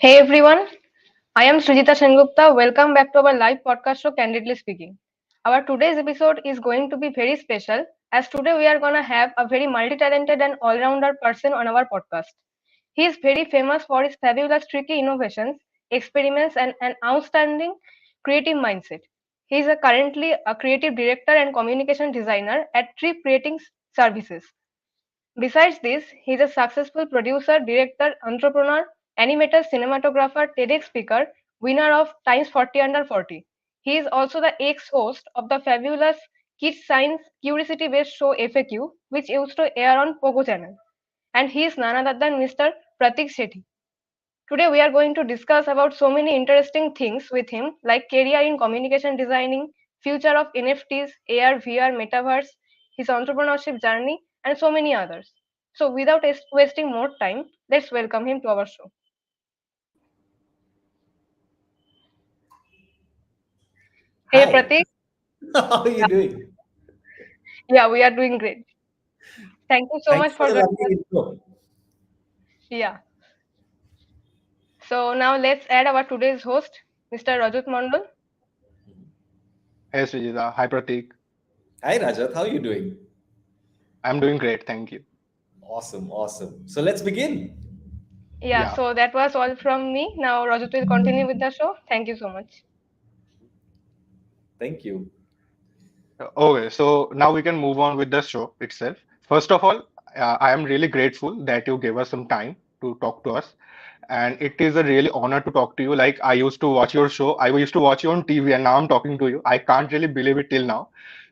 Hey everyone, I am Srijita Sengupta. Welcome back to our live podcast show Candidly Speaking. Our today's episode is going to be very special as today we are going to have a very multi-talented and all-rounder person on our podcast. He is very famous for his fabulous tricky innovations, experiments and an outstanding creative mindset. He is currently a creative director and communication designer at Trip Creating Services. Besides this, he is a successful producer, director, entrepreneur, animator, cinematographer, TEDx speaker, winner of Times 40 Under 40. He is also the ex-host of the fabulous kids science curiosity-based show F.A.Q, which used to air on POGO channel. And he is none other than Mr. Prateek Sethi. Today we are going to discuss about so many interesting things with him, like career in communication designing, future of NFTs, AR, VR, Metaverse, his entrepreneurship journey, and so many others. So without wasting more time, let's welcome him to our show. Hey Hi, Prateek, how are you doing? yeah, we are doing great. Thank you so Thanks much for for the joining lovely us. intro. Yeah. So now let's add our today's host, Mr. Rajat Mondal. Hey Srijita, hi Prateek. Hi Rajat, how are you doing? I'm doing great, thank you. Awesome, awesome. So let's begin. Yeah, Yeah. so that was all from me. Now Rajat will continue with the show. Thank you so much. Thank you. Okay, so now we can move on with the show itself. First of all, I am really grateful that you gave us some time to talk to us. And it is a really honor to talk to you. Like I used to watch your show, I used to watch you on TV, and now I'm talking to you. I can't really believe it till now.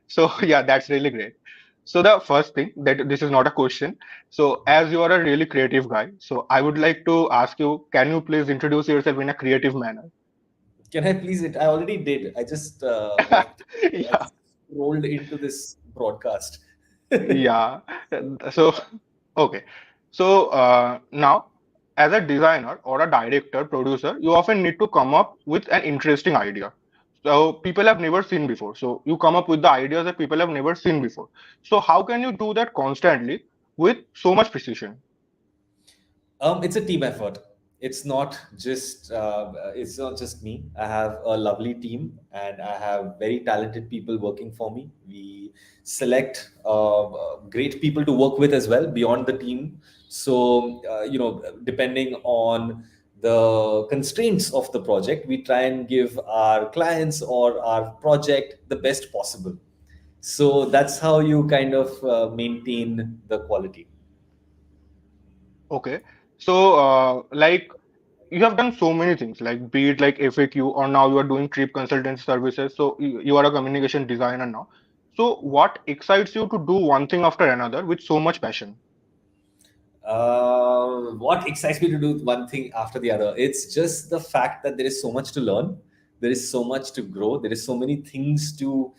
So yeah, that's really great. So the first thing that this is not a question. So as you are a really creative guy, so I would like to ask you, can you please introduce yourself in a creative manner? Can I please it? I already did. I just walked. I Yeah. just rolled into this broadcast. Yeah. So, okay. So now, as a designer or a director, producer, you often need to come up with an interesting idea. So people have never seen before. So you come up with the ideas that people have never seen before. So how can you do that constantly with so much precision? It's a team effort. It's not just me. I have a lovely team, and I have very talented people working for me. We select great people to work with as well beyond the team. So depending on the constraints of the project, we try and give our clients or our project the best possible. So that's how you kind of maintain the quality. Okay. So like you have done so many things, like be it like FAQ or now you are doing trip consultant services. So you are a communication designer now. So what excites you to do one thing after another with so much passion? What excites me to do one thing after the other? It's just the fact that there is so much to learn, there is so much to grow, there is so many things to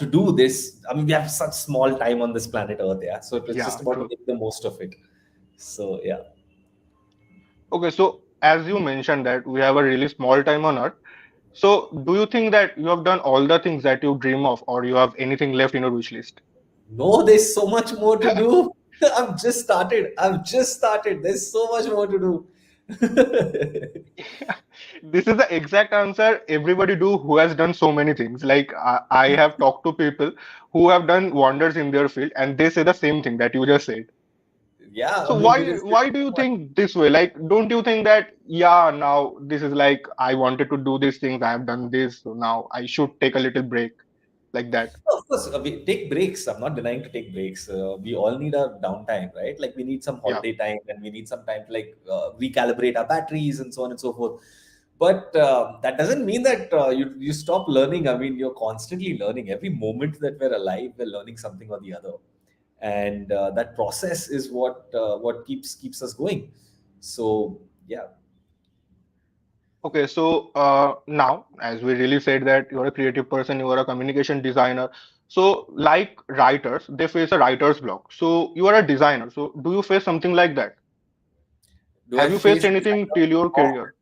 do. This, I mean, we have such small time on this planet Earth, yeah. So it's just Yeah, about to true. make the most of it. So yeah. Okay, so as you mentioned that we have a really small time on Earth. So do you think that you have done all the things that you dream of, or you have anything left in your wish list? No, there's so much more to do. I've just started. I've just started. There's so much more to do. This is the exact answer everybody do who has done so many things. Like I have talked to people who have done wonders in their field, and they say the same thing that you just said. Yeah, So I mean, there is why do you think this way? Like, don't you think that yeah, now this is like I wanted to do these things, I have done this, so now I should take a little break like that? of course, we take breaks. I'm not denying to take breaks. We all need our downtime, right? Like we need some Yeah. holiday time, and we need some time to like recalibrate our batteries and so on and so forth. But that doesn't mean that you stop learning. I mean, you're constantly learning. Every moment that we're alive, we're learning something or the other, and that process is what keeps us going. So yeah. Okay, so now, as we really said that you're a creative person, you are a communication designer. So, like writers, they face a writer's block. So, you are a designer. So, do you face something like that? Do I Have you faced face anything till your career?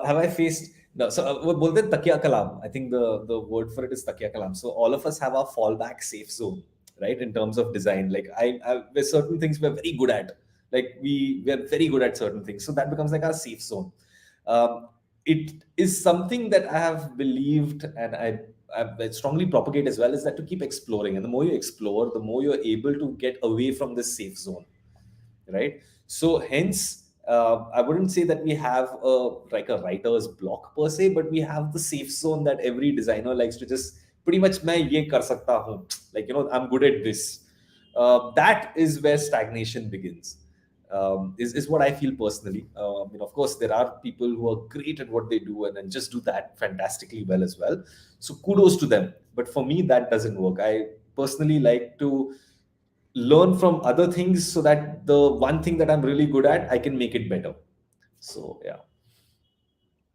have I faced no? So वो बोलते हैं तकिया kalam. I think the word for it is takia kalam. So all of us have our fallback safe zone, right? In terms of design, like there's certain things we're very good at. Like we're very good at certain things, so that becomes like our safe zone. It is something that I have believed, and I strongly propagate as well, is that to keep exploring, and the more you explore, the more you're able to get away from this safe zone, right? So hence, I wouldn't say that we have like a writer's block per se, but we have the safe zone that every designer likes to just pretty much मैं ये कर सकता हूँ, like I'm good at this. That is where stagnation begins. Is what I feel personally. Of course, there are people who are great at what they do and just do that fantastically well as well. So kudos to them. But for me, that doesn't work. I personally like to learn from other things so that the one thing that I'm really good at, I can make it better. So yeah.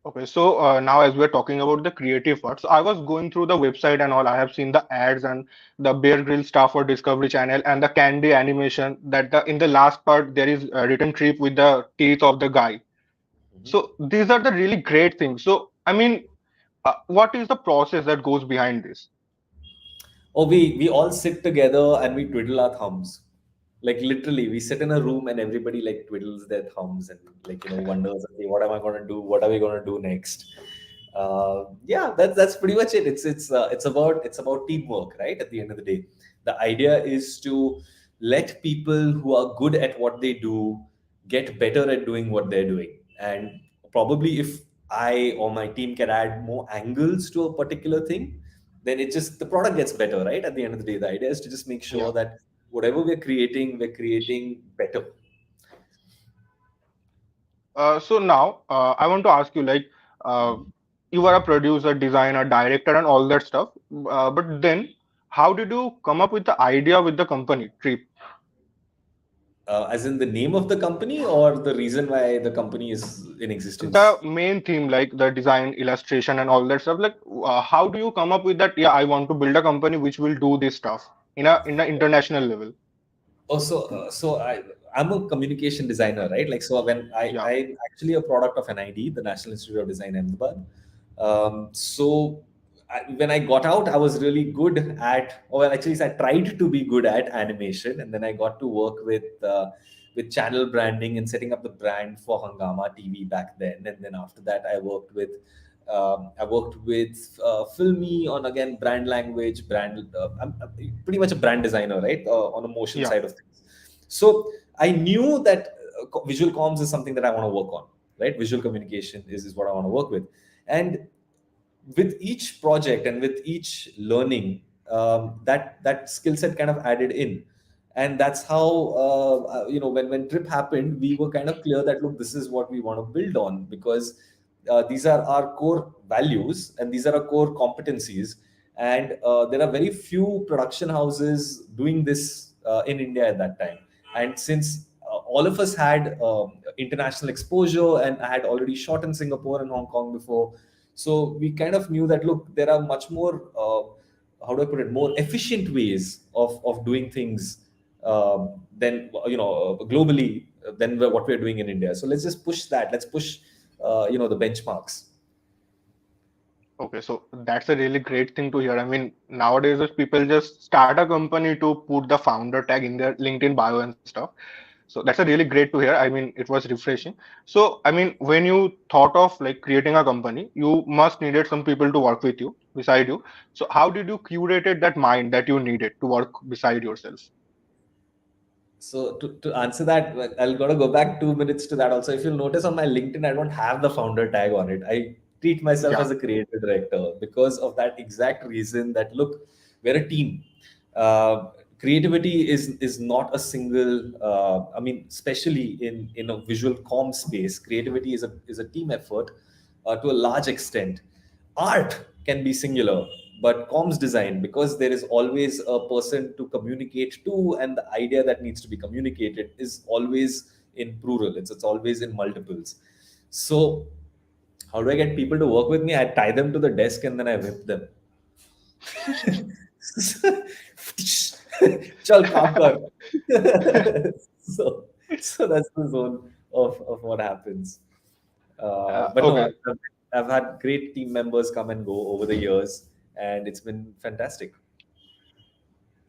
Okay, so now as we're talking about the creative part, so I was going through the website and all. I have seen the ads and the Bear Grylls stuff for Discovery Channel and the Candy animation. That in the last part there is a written trip with the teeth of the guy. Mhm. So these are the really great things. So I mean, what is the process that goes behind this? Or we all sit together and we twiddle our thumbs. Like literally, we sit in a room and everybody like twiddles their thumbs and like wonders, okay, what am I going to do? What are we going to do next? Yeah, that's pretty much it. It's about teamwork, right? At the end of the day, the idea is to let people who are good at what they do get better at doing what they're doing, and probably if I or my team can add more angles to a particular thing, then it just the product gets better, right? At the end of the day, the idea is to just make Yeah. sure that whatever we're creating better. So now I want to ask you, like, uh, you are a producer, designer, director, and all that stuff. But then, how did you come up with the idea with the company Trip? As in the name of the company or the reason why the company is in The existence. main theme, like the design, illustration, and all that stuff. Like, how do you come up with that? Yeah, I want to build a company which will do this stuff in a international level. I'm a communication designer, right? Like, so when Yeah, I'm actually a product of NID, the National Institute of Design, Ahmedabad. When I got out, I was really good at, or well, actually, I tried to be good at animation, and then I got to work with channel branding and setting up the brand for Hangama TV back then. And then after that, I worked with Filmy on again brand language, brand. I'm pretty much a brand designer, right? On the motion yeah. side of things. So I knew that visual comms is something that I want to work on, right? Visual communication is what I want to work with, and with each project and with each learning, that skill set kind of added in, and that's how when trip happened, we were kind of clear that look, this is what we want to build on, because these are our core values and these are our core competencies, and there are very few production houses doing this in India at that time. And since all of us had international exposure, and I had already shot in Singapore and Hong Kong before, so we kind of knew that look, there are much more how do I put it, more efficient ways of doing things than globally than what we're doing in India. So let's just push that. Let's push the benchmarks. Okay, so that's a really great thing to hear. I mean, nowadays, if people just start a company to put the founder tag in their LinkedIn bio and stuff. So that's a really great to hear. I mean, it was refreshing. So, I mean, when you thought of like creating a company, you must needed some people to work with you, beside you. So, how did you curated that mind that you needed to work beside yourself? So to answer that, well, I'll gotta go back 2 minutes to that also. If you'll notice on my LinkedIn, I don't have the founder tag on it. I treat myself Yeah, as a creative director because of that exact reason that look, we're a team. Uh, Creativity is not a single. I mean, especially in a visual comm space, creativity is a team effort to a large extent. Art can be singular, but comms design, because there is always a person to communicate to, and the idea that needs to be communicated is always in plural. It's always in multiples. So how do I get people to work with me? I tie them to the desk and then I whip them. Chal kaam kar. so so that's the zone of what happens. But no, okay. I've had great team members come and go over the years, and it's been fantastic.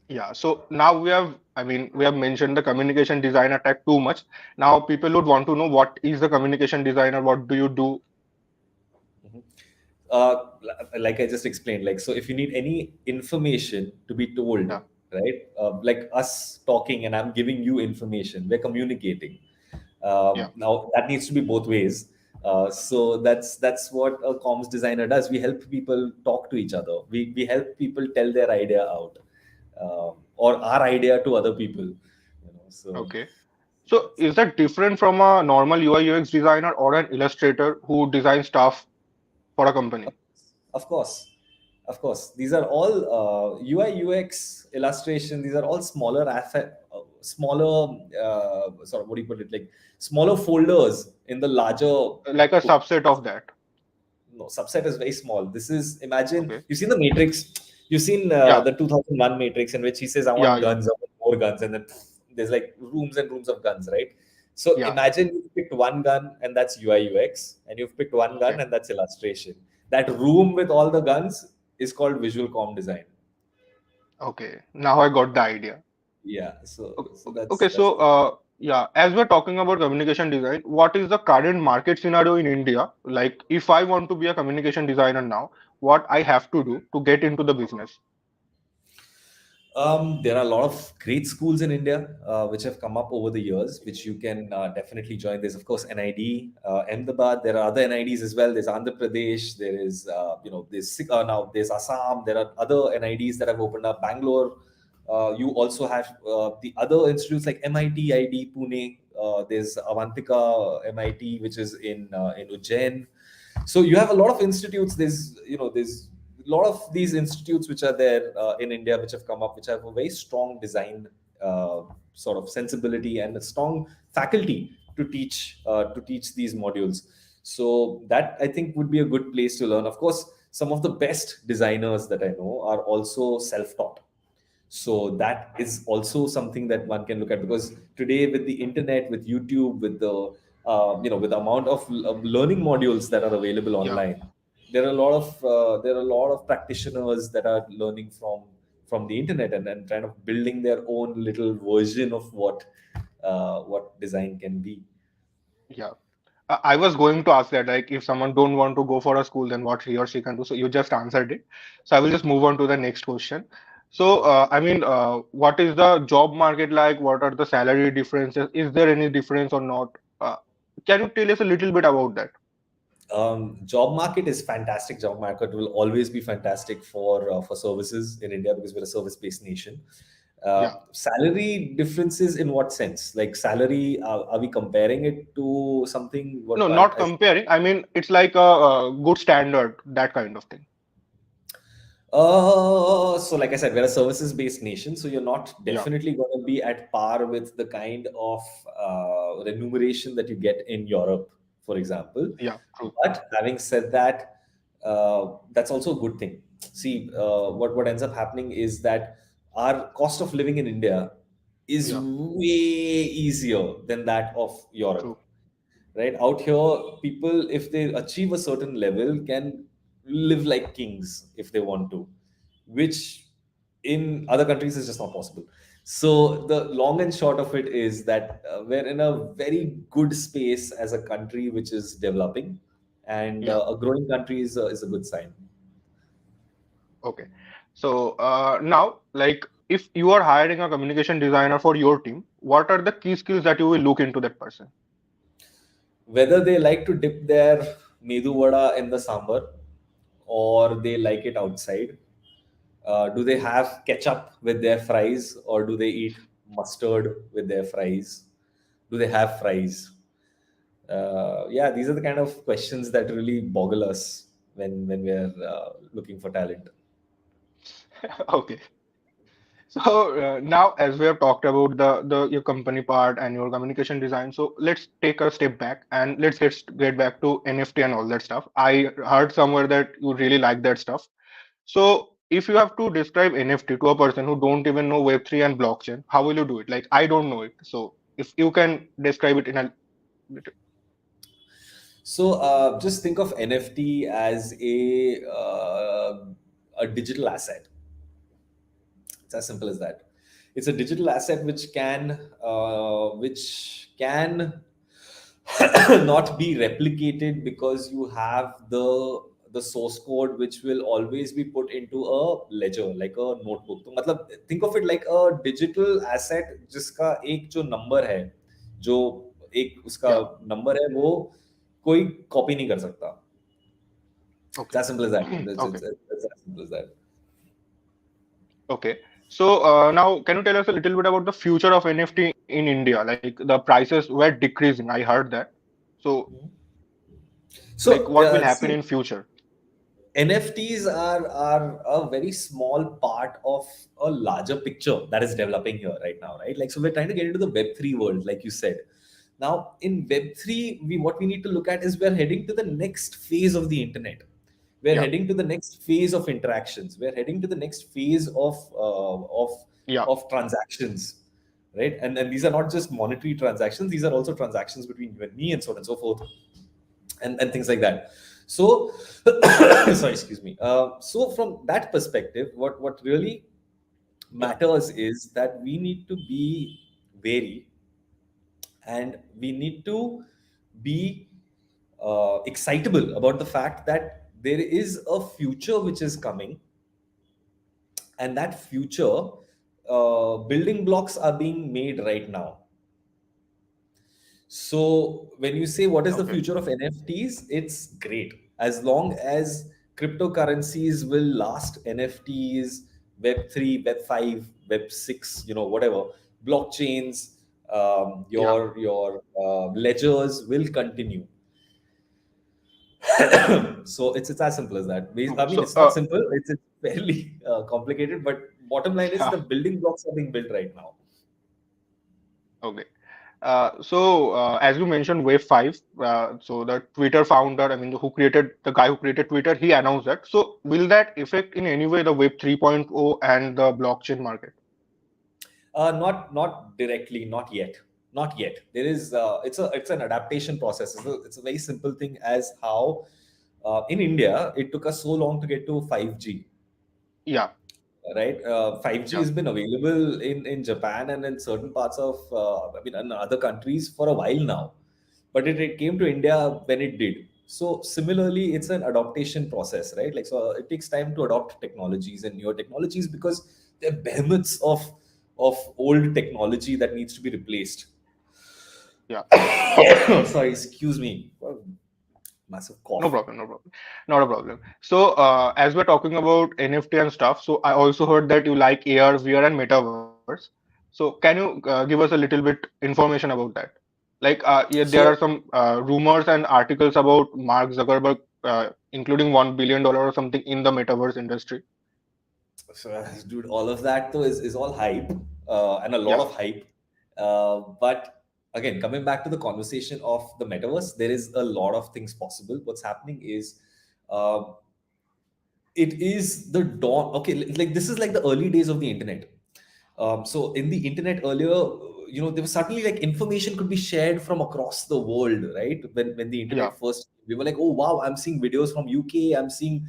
Yeah. So now we have mentioned the communication designer tag too much. Now people would want to know what is the communication designer? What do you do? Mhm. uh, like I just explained, like, so if you need any information to be told, Yeah. right, like us talking and I'm giving you information, we're communicating. Yeah. Now that needs to be both ways. So that's what a comms designer does. We help people talk to each other. We help people tell their idea out, or our idea to other people. So Okay. So is that different from a normal UI UX designer or an illustrator who designs stuff for a company? Of course, of course. These are all UI UX illustration. These are all smaller, sort of, what do you put it, like smaller folders in the larger. Like a subset of that. No, subset is very small. This is, imagine Okay. you've seen the Matrix. You've seen Yeah. the 2001 Matrix, in which he says, "I Yeah. want Yeah. guns, I want more guns," and then there's like rooms and rooms of guns, right? So Yeah. Yeah. imagine you've picked one gun and that's UI UX, and you've picked one gun Okay. and that's illustration. That room with all the guns is called visual comm design. Okay. Now I got the idea. Yeah. So Okay, that's so yeah, as we're talking about communication design, what is the current market scenario in India? Like, if I want to be a communication designer now, what I have to do to get into the business? There are a lot of great schools in India which have come up over the years, which you can definitely join. There's of course NID, Ahmedabad. There are other NIDs as well. There's Andhra Pradesh. There is now there's Assam. There are other NIDs that have opened up. Bangalore. You also have the other institutes like MIT, ID, Pune. There's Avantika MIT, which is in Ujjain. So you have a lot of institutes. There's a lot of these institutes which are there in India, which have come up, which have a very strong design sort of sensibility and a strong faculty to teach these modules. So that, I think, would be a good place to learn. Of course, some of the best designers that I know are also self-taught. So that is also something that one can look at, because today with the internet, with YouTube, with with the amount of learning modules that are available Yeah, online, there are a lot of practitioners that are learning from the internet, and kind of building their own little version of what design can be. yeah. I was going to ask that, like, if someone don't want to go for a school, then what he or she can do. So you just answered it. So I will just move on to the next question. So, what is the job market like? What are the salary differences? Is there any difference or not? Can you tell us a little bit about that? Job market is fantastic. Job market will always be fantastic for services in India, because we're a service based nation. Yeah. Salary differences in what sense? Like salary, are we comparing it to something what No, one not as comparing. I mean, it's like a good standard, that kind of thing. so like I said, we're a services-based nation, so you're not Yeah, definitely going to be at par with the kind of remuneration that you get in Europe, for example. yeah, true. But having said that, that's also a good thing. See, what ends up happening is that our cost of living in India is Yeah, way easier than that of Europe, true. right? Out here, people, if they achieve a certain level, can live like kings if they want to, which in other countries is just not possible. So the long and short of it is that we're in a very good space as a country which is developing, and Yeah, a growing country is a good sign. okay. So now, like, if you are hiring a communication designer for your team, what are the key skills that you will look into that person? Whether they like to dip their medu vada in the sambar, or they like it outside. Do they have ketchup with their fries, or do they eat mustard with their fries? Do they have fries? Yeah, these are the kind of questions that really boggle us when we're looking for talent. Okay. So now, as we have talked about the your company part and your communication design, so let's take a step back and let's get back to NFT and all that stuff. I heard somewhere that you really like that stuff. So if you have to describe NFT to a person who don't even know Web3 and blockchain, how will you do it? Like, I don't know it. So if you can describe it in a So just think of NFT as a digital asset. It's It's as simple as that. It's a digital asset which can not be replicated, because you have the source code, which will always be put into a ledger, like a notebook. तो मतलब think of it like a digital asset जिसका एक जो number है, जो एक उसका Yeah. Number है, वो कोई कॉपी नहीं कर सकता. It's Okay. as simple as that. Okay. It's as simple as that. Okay. So now, can you tell us a little bit about the future of NFT in India? Like the prices were decreasing. I heard that. So, like, So what will happen see, in future? NFTs are a very small part of a larger picture that is developing here right now, right? Like, so we're trying to get into the Web3 world, like you said. Now, in Web3, what we need to look at is we're heading to the next phase of the internet. We're Yeah. heading to the next phase of interactions. We're heading to the next phase Yeah. of transactions, right? And these are not just monetary transactions; these are also transactions between you and me, and so on and so forth, and things like that. So, sorry, excuse me. So from that perspective, what really Yeah. matters is that we need to be wary, and we need to be excitable about the fact that there is a future which is coming, and that future, building blocks are being made right now. So when you say what is the Okay. future of NFTs, it's great. As long as cryptocurrencies will last, NFTs, Web3, Web5, Web6, whatever, blockchains, Yeah. your ledgers will continue. So it's as simple as that. I Okay. mean, So, it's not simple. It's fairly complicated, but bottom line is yeah. the building blocks are being built right now. Okay. As you mentioned, Wave 5, so the Twitter founder, I mean, the guy who created Twitter, he announced that. So, will that affect in any way the Web 3.0 and the blockchain market? Not directly, not yet, not yet. There is it's an adaptation process. It's a very simple thing, as how in India it took us so long to get to 5G, Yeah. right? 5G Yeah. has been available in Japan and in certain parts of I mean in other countries for a while now, but it came to India when it did. So similarly, it's an adaptation process, right? Like, so it takes time to adopt technologies and newer technologies, because they're behemoths of old technology that needs to be replaced. Yeah. Sorry, excuse me. Massive No cough. problem, no problem. Not a problem. So, as we're talking about NFT and stuff, so I also heard that you like AR, VR, and Metaverse. So, can you give us a little bit information about that? Like, yeah, there are So, some rumors and articles about Mark Zuckerberg, including $1 billion or something in the metaverse industry. dude, all of that though is all hype, and a lot Yeah, of hype. But again, coming back to the conversation of the metaverse, there is a lot of things possible. What's happening is, uh, it is the dawn. Okay, like this is like the early days of the internet. So in the internet earlier, there was suddenly like information could be shared from across the world, right? When the yeah, internet first, we were like, oh wow, I'm seeing videos from UK, I'm seeing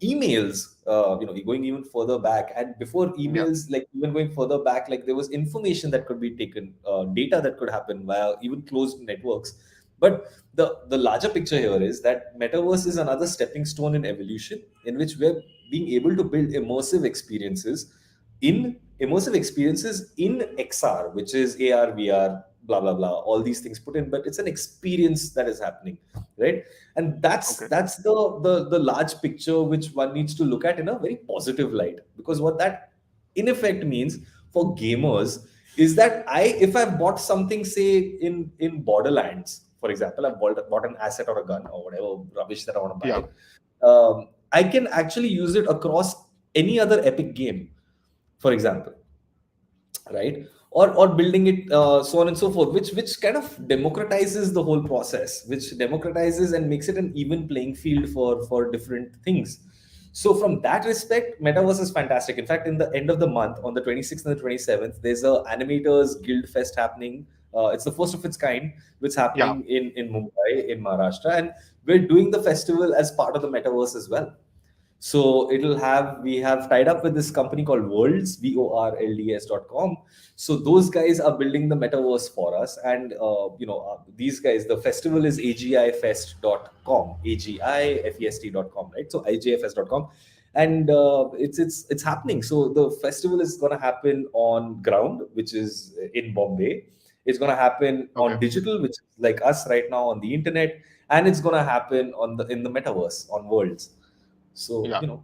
emails, going even further back. And before yeah, emails, like even going further back, like there was information that could be taken, data that could happen via even closed networks. But the larger picture here is that metaverse is another stepping stone in evolution, in which we're being able to build immersive experiences in XR, which is AR, VR, blah blah blah, all these things put in, but it's an experience that is happening, right? And that's okay, that's the large picture which one needs to look at in a very positive light, because what that in effect means for gamers is that if I've bought something, say in Borderlands, for example, I've bought an asset or a gun or whatever rubbish that I want to yeah, buy, I can actually use it across any other epic game, for example, right? Or building it, so on and so forth, which kind of democratizes the whole process, which democratizes and makes it an even playing field for different things. So from that respect, metaverse is fantastic. In fact, in the end of the month, on the 26th and the 27th, there's a animators guild fest happening. It's the first of its kind, which is yeah. happening in Mumbai, in Maharashtra, and we're doing the festival as part of the metaverse as well. So we have tied up with this company called Worlds, worlds.com. So those guys are building the metaverse for us. And, these guys, the festival is agifest.com, agifest.com, right? So igfs.com. And it's happening. So the festival is going to happen on ground, which is in Bombay. It's going to happen Okay. on digital, which is like us right now on the internet, and it's going to happen in the metaverse on Worlds. So, Yeah.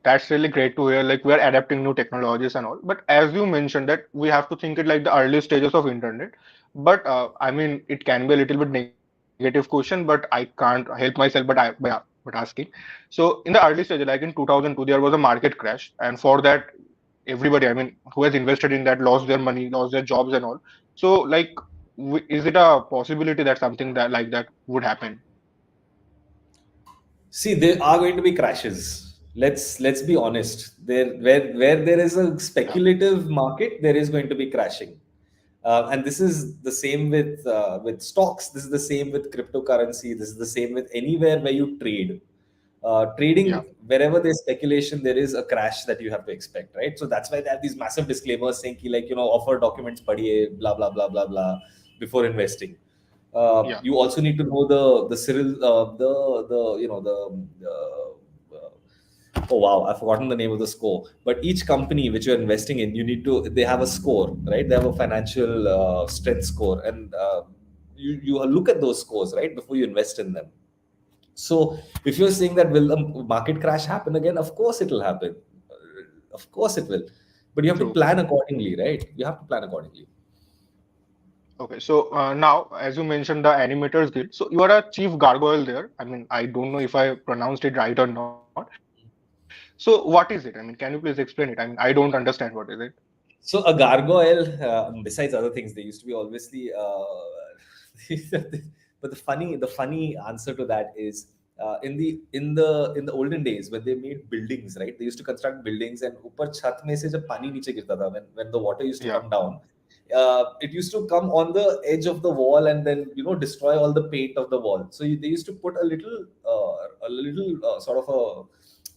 That's really great to hear. Like we're adapting new technologies and all. But as you mentioned that we have to think it like the early stages of internet. But I mean, it can be a little bit negative question, but I can't help myself but asking. So in the early stage, like in 2002, there was a market crash, and for that, everybody, I mean, who has invested in that lost their money, lost their jobs and all. So like, is it a possibility that something that like that would happen? see, there are going to be crashes. Let's be honest. Where there is a Yeah. speculative market, there is going to be crashing. And this is the same with stocks. This is the same with cryptocurrency. This is the same with anywhere where you trade. Yeah. Trading, wherever there's speculation, there is a crash that you have to expect, right? So that's why they have these massive disclaimers saying, ki, like, offer documents, padhiye, blah blah blah blah blah, before investing. Yeah. You also need to know the Cyril, the you know the oh wow, I've forgotten the name of the score. But each company which you're investing in, they have a score, right? They have a financial strength score, and you look at those scores, right, before you invest in them. So if you're saying that will the market crash happen again, of course it will happen. Of course it will. But you have to True. plan accordingly, right? You have to plan accordingly. Okay, so now, as you mentioned, the Animators Guild. So you are a chief gargoyle there. I mean, I don't know if I pronounced it right or not. So what is it? I mean, can you please explain it? I mean, I don't understand what is it. So a gargoyle, besides other things, they used to be obviously. But the funny answer to that is, in the olden days when they made buildings, right? They used to construct buildings, and upar chhat mein se jab pani niche girta tha, when the water used to Yeah, come down, it used to come on the edge of the wall and then destroy all the paint of the wall. So they used to put a little sort of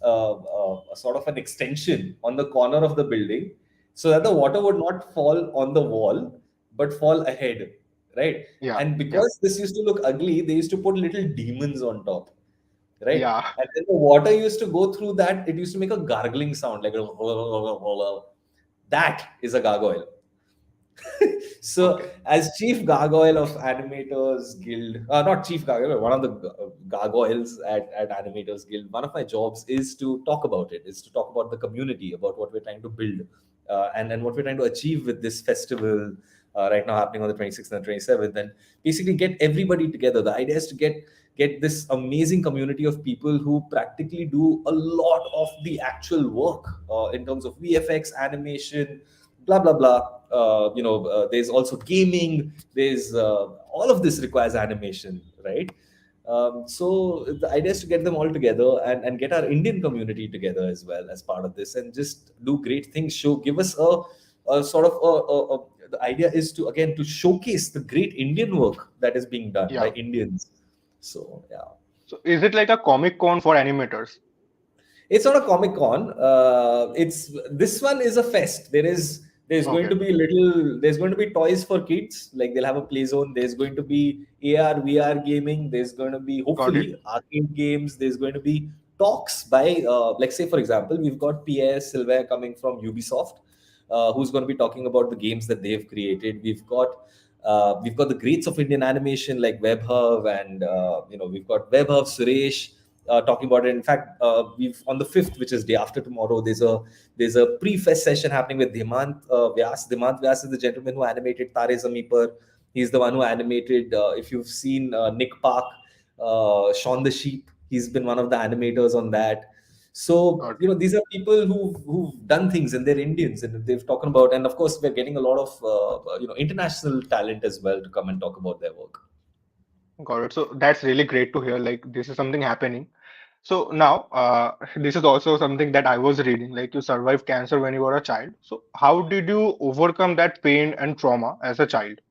a sort of an extension on the corner of the building, so that the water would not fall on the wall but fall ahead, right? yeah, And yeah, because this used to look ugly, they used to put little demons on top, right? yeah. And then the water used to go through that. It used to make a gargling sound, like that is a gargoyle. So, Okay, as chief gargoyle of Animators Guild, not chief gargoyle, but one of the gargoyles at Animators Guild, one of my jobs is to talk about it, is to talk about the community, about what we're trying to build, and what we're trying to achieve with this festival right now happening on the 26th and 27th, and basically get everybody together. The idea is to get this amazing community of people who practically do a lot of the actual work in terms of VFX, animation, blah blah blah. There's also gaming. There's all of this requires animation, right? So the idea is to get them all together, and get our Indian community together as well as part of this, and just do great things. Give us a sort of the idea is to, again, to showcase the great Indian work that is being done by yeah. Indians. So yeah. So is it like a Comic Con for animators? It's not a Comic Con. It's This one is a fest. There's going Okay, to be there's going to be toys for kids. Like, they'll have a play zone. There's going to be AR, VR gaming. There's going to be, got it. hopefully, arcade games. There's going to be talks by, like, say for example, we've got Pierre Sylvain coming from Ubisoft, who's going to be talking about the games that they've created. We've got the greats of Indian animation like Webhub, and we've got Webhub Suresh talking about it. In fact, we've on the 5th, which is day after tomorrow, there's a pre-fest session happening with Dhimant Vyas. Dhimant Vyas is the gentleman who animated Tare Zameen Par. He's the one who animated, if you've seen Nick Park, Shaun the Sheep, he's been one of the animators on that. So, Got it. these are people who've done things, and they're Indians, and they've talking about, and of course, we're getting a lot of international talent as well to come and talk about their work. Got it. So that's really great to hear. Like this is something happening. So now, this is also something that I was reading. Like you survived cancer when you were a child. So how did you overcome that pain and trauma as a child?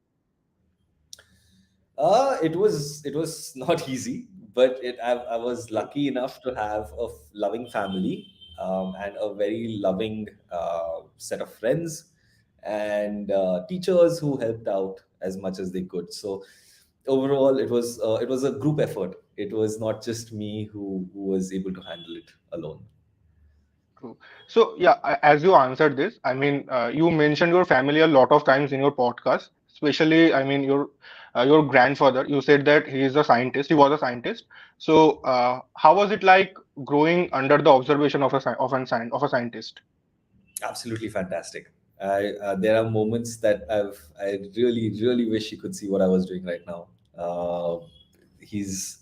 It was not easy, but I was lucky enough to have a loving family, and a very loving set of friends, and teachers who helped out as much as they could. So overall, it was a group effort. It was not just me who was able to handle it alone. True. So yeah, as you answered this, I mean, you mentioned your family a lot of times in your podcast, especially, I mean, your grandfather. You said that he is a scientist. He was a scientist. So, how was it like growing under the observation of of a scientist? Absolutely fantastic. There are moments that I really wish you could see what I was doing right now. He's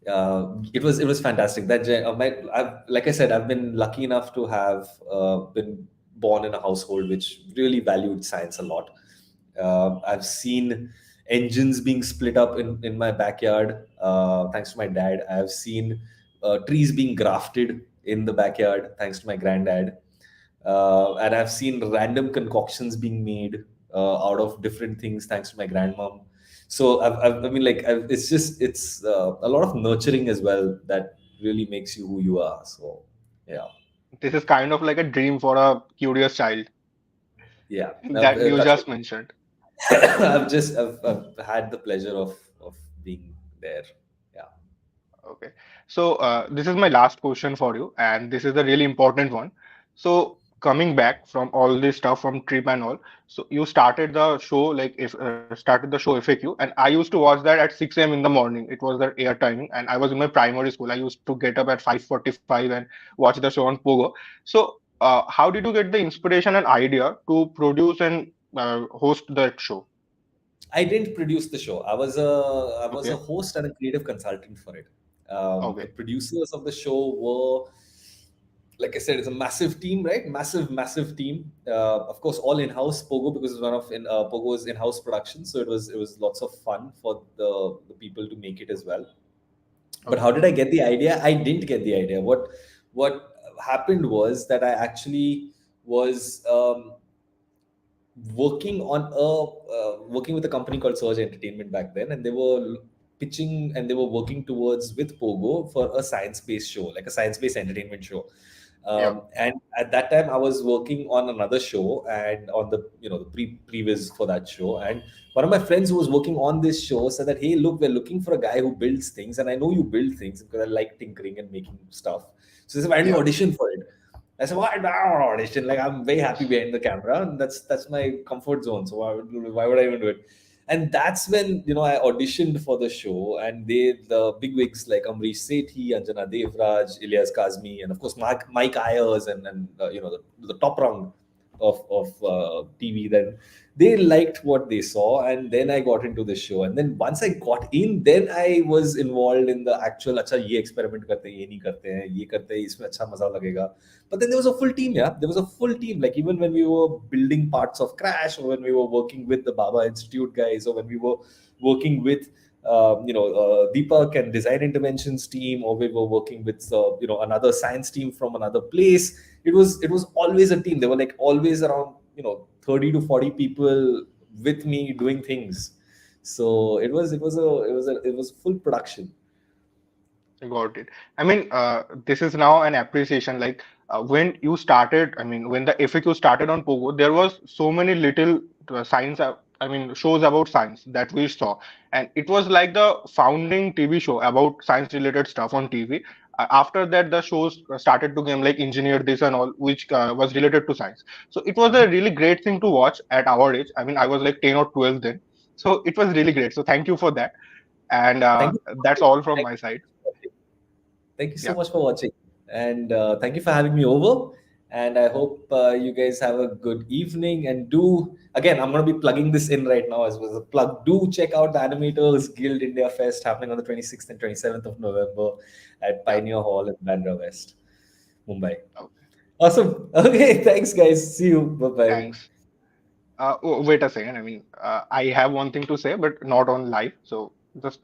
it was fantastic. Like I said, I've been lucky enough to have been born in a household which really valued science a lot. I've seen engines being split up in my backyard, thanks to my dad. I've seen trees being grafted in the backyard, thanks to my granddad. And I've seen random concoctions being made out of different things, thanks to my grandmom. So I mean, like, it's a lot of nurturing as well that really makes you who you are. So yeah, This is kind of like a dream for a curious child yeah. that you That's just mentioned. I've had the pleasure of being there. Yeah. Okay. So this is my last question for you, and this is a really important one. So coming back from all this stuff from trip and all, so you started the show like if started the show FAQ, and I used to watch that at 6 a.m. in the morning. It was the air timing, and I was in my primary school. I used to get up at 5:45 and watch the show on Pogo. So how did you get the inspiration and idea to produce and host that show? I didn't produce the show. I was a Okay. host and a creative consultant for it. The Okay. producers of the show were, like I said, it's a massive team, right? Massive team. Of course, all in-house Pogo, because it's one of Pogo's in-house production. So it was lots of fun for the people to make it as well. But how Okay. did I get the idea? I didn't get the idea. What happened was that I actually was working with a company called Surge Entertainment back then, and they were pitching and they were working towards with Pogo for a science-based show, like a science-based entertainment show. Yep. And at that time, I was working on another show and on the the previous for that show. And one of my friends who was working on this show said that, "Hey, look, we're looking for a guy who builds things, and I know you build things because I like tinkering and making stuff. So he said, why don't you Yeah. audition for it?" I said, "Why not audition? Like, I'm very happy behind the camera, and that's my comfort zone. So why would I even do it?" And that's when I auditioned for the show, and the big wigs like Amrish Sethi, Anjana Devraj, Ilyas Kazmi, and of course Mike Ayers, and the top rung of TV. Then they liked what they saw, and then I got into the show. And then once I got in, then I was involved in the actual. अच्छा ये experiment करते हैं, ये नहीं करते हैं, ये करते हैं, इसमें अच्छा मजा लगेगा. But then there was a full team, yeah. There was a full team. Like, even when we were building parts of Crash, or when we were working with the Baba Institute guys, or when we were working with Deepak and design interventions team, or we were working with another science team from another place. It was always a team. There were like always around 30 to 40 people with me doing things. So it was full production. Got it. I mean, this is now an appreciation. Like when you started, I mean, when the FAQ started on Pogo, there was so many little science. I mean, shows about science that we saw, and it was like the founding TV show about science-related stuff on TV. After that, the shows started to come like engineer this and all, which was related to science. So it was a really great thing to watch at our age. I mean, I was like 10 or 12 then, so it was really great. So thank you for that, and Thank you. that's all from Thank my side. you. Thank you so Yeah. much for watching. And thank you for having me over. And I hope you guys have a good evening. And again, I'm going to be plugging this in right now as a plug. Do check out the Animators Guild India Fest happening on the 26th and 27th of November at Yeah. Pioneer Hall in Bandra West, Mumbai. Okay. Awesome. Okay. Thanks, guys. See you. Bye bye. Thanks. Wait a second. I mean, I have one thing to say, but not on live. So just